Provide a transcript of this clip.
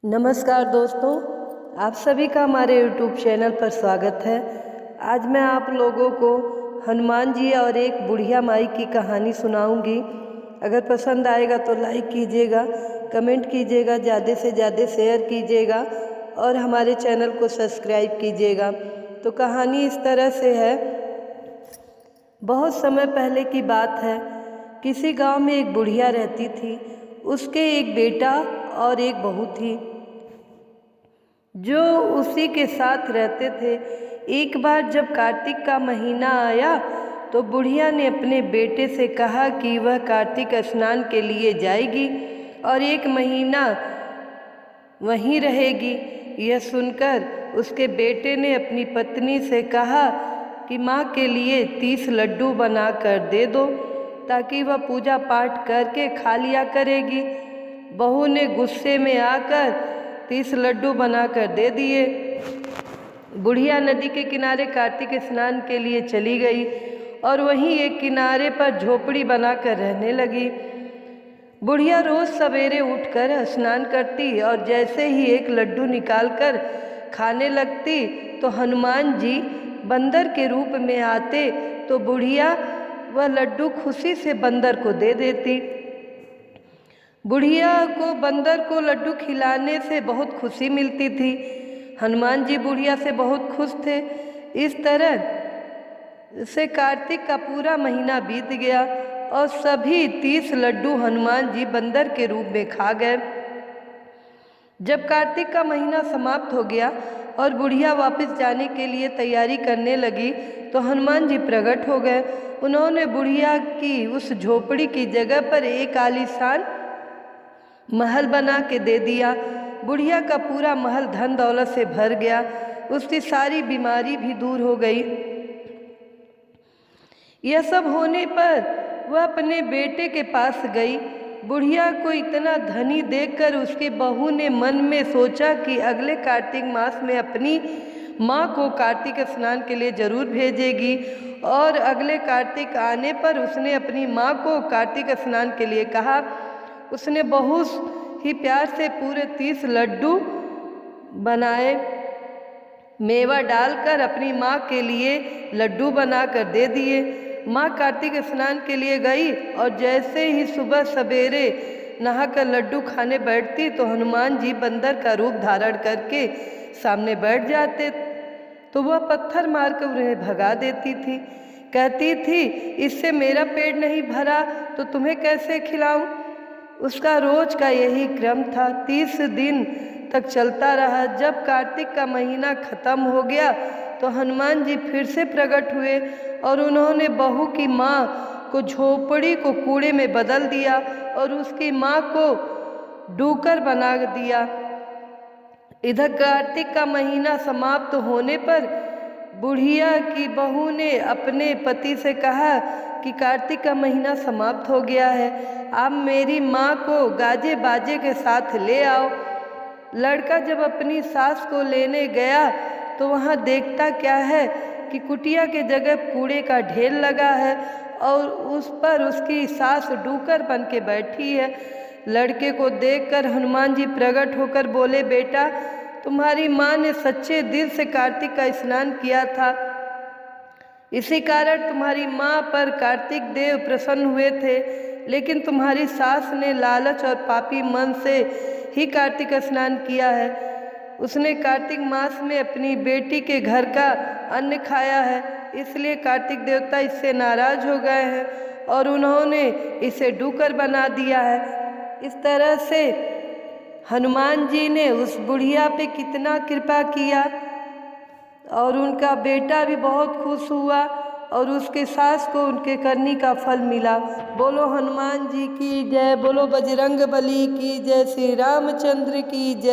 नमस्कार दोस्तों, आप सभी का हमारे YouTube चैनल पर स्वागत है। आज मैं आप लोगों को हनुमान जी और एक बुढ़िया माई की कहानी सुनाऊंगी। अगर पसंद आएगा तो लाइक कीजिएगा, कमेंट कीजिएगा, ज़्यादा से ज़्यादा शेयर कीजिएगा और हमारे चैनल को सब्सक्राइब कीजिएगा। तो कहानी इस तरह से है। बहुत समय पहले की बात है। किसी गांव में एक बुढ़िया रहती थी। उसके एक बेटा और एक बहू थी जो उसी के साथ रहते थे। एक बार जब कार्तिक का महीना आया तो बुढ़िया ने अपने बेटे से कहा कि वह कार्तिक स्नान के लिए जाएगी और एक महीना वहीं रहेगी। यह सुनकर उसके बेटे ने अपनी पत्नी से कहा कि माँ के लिए 30 लड्डू बना कर दे दो ताकि वह पूजा पाठ करके खा लिया करेगी। बहू ने गुस्से में आकर 30 लड्डू बनाकर दे दिए। बुढ़िया नदी के किनारे कार्तिक स्नान के लिए चली गई और वहीं एक किनारे पर झोपड़ी बनाकर रहने लगी। बुढ़िया रोज सवेरे उठकर स्नान करती और जैसे ही एक लड्डू निकालकर खाने लगती तो हनुमान जी बंदर के रूप में आते तो बुढ़िया वह लड्डू खुशी से बंदर को दे देती। बुढ़िया को बंदर को लड्डू खिलाने से बहुत खुशी मिलती थी। हनुमान जी बुढ़िया से बहुत खुश थे। इस तरह से कार्तिक का पूरा महीना बीत गया और सभी 30 लड्डू हनुमान जी बंदर के रूप में खा गए। जब कार्तिक का महीना समाप्त हो गया और बुढ़िया वापस जाने के लिए तैयारी करने लगी तो हनुमान जी प्रकट हो गए। उन्होंने बुढ़िया की उस झोपड़ी की जगह पर एक आलीशान महल बना के दे दिया। बुढ़िया का पूरा महल धन दौलत से भर गया। उसकी सारी बीमारी भी दूर हो गई। यह सब होने पर वह अपने बेटे के पास गई। बुढ़िया को इतना धनी देखकर उसकी बहू ने मन में सोचा कि अगले कार्तिक मास में अपनी माँ को कार्तिक स्नान के लिए जरूर भेजेगी और अगले कार्तिक आने पर उसने अपनी माँ को कार्तिक स्नान के लिए कहा। उसने बहुत ही प्यार से पूरे 30 लड्डू बनाए। मेवा डालकर अपनी माँ के लिए लड्डू बनाकर दे दिए। माँ कार्तिक स्नान के लिए गई और जैसे ही सुबह सवेरे नहाकर लड्डू खाने बैठती तो हनुमान जी बंदर का रूप धारण करके सामने बैठ जाते तो वह पत्थर मारकर उन्हें भगा देती थी। कहती थी, इससे मेरा पेट नहीं भरा तो तुम्हें कैसे खिलाऊं। उसका रोज का यही क्रम था। 30 दिन तक चलता रहा। जब कार्तिक का महीना खत्म हो गया तो हनुमान जी फिर से प्रकट हुए और उन्होंने बहू की माँ को झोपड़ी को कूड़े में बदल दिया और उसकी माँ को डूकर बना दिया। इधर कार्तिक का महीना समाप्त होने पर बुढ़िया की बहू ने अपने पति से कहा कि कार्तिक का महीना समाप्त हो गया है, आप मेरी माँ को गाजे बाजे के साथ ले आओ। लड़का जब अपनी सास को लेने गया तो वहाँ देखता क्या है कि कुटिया के जगह कूड़े का ढेर लगा है और उस पर उसकी सास डूकर बन के बैठी है। लड़के को देखकर हनुमान जी प्रकट होकर बोले, बेटा तुम्हारी माँ ने सच्चे दिल से कार्तिक का स्नान किया था, इसी कारण तुम्हारी माँ पर कार्तिक देव प्रसन्न हुए थे, लेकिन तुम्हारी सास ने लालच और पापी मन से ही कार्तिक स्नान किया है। उसने कार्तिक मास में अपनी बेटी के घर का अन्न खाया है, इसलिए कार्तिक देवता इससे नाराज हो गए हैं और उन्होंने इसे डूकर बना दिया है। इस तरह से हनुमान जी ने उस बुढ़िया पे कितना कृपा किया और उनका बेटा भी बहुत खुश हुआ और उसके सास को उनके करनी का फल मिला। बोलो हनुमान जी की जय, बोलो बजरंग बली की जय, श्री रामचंद्र की जय।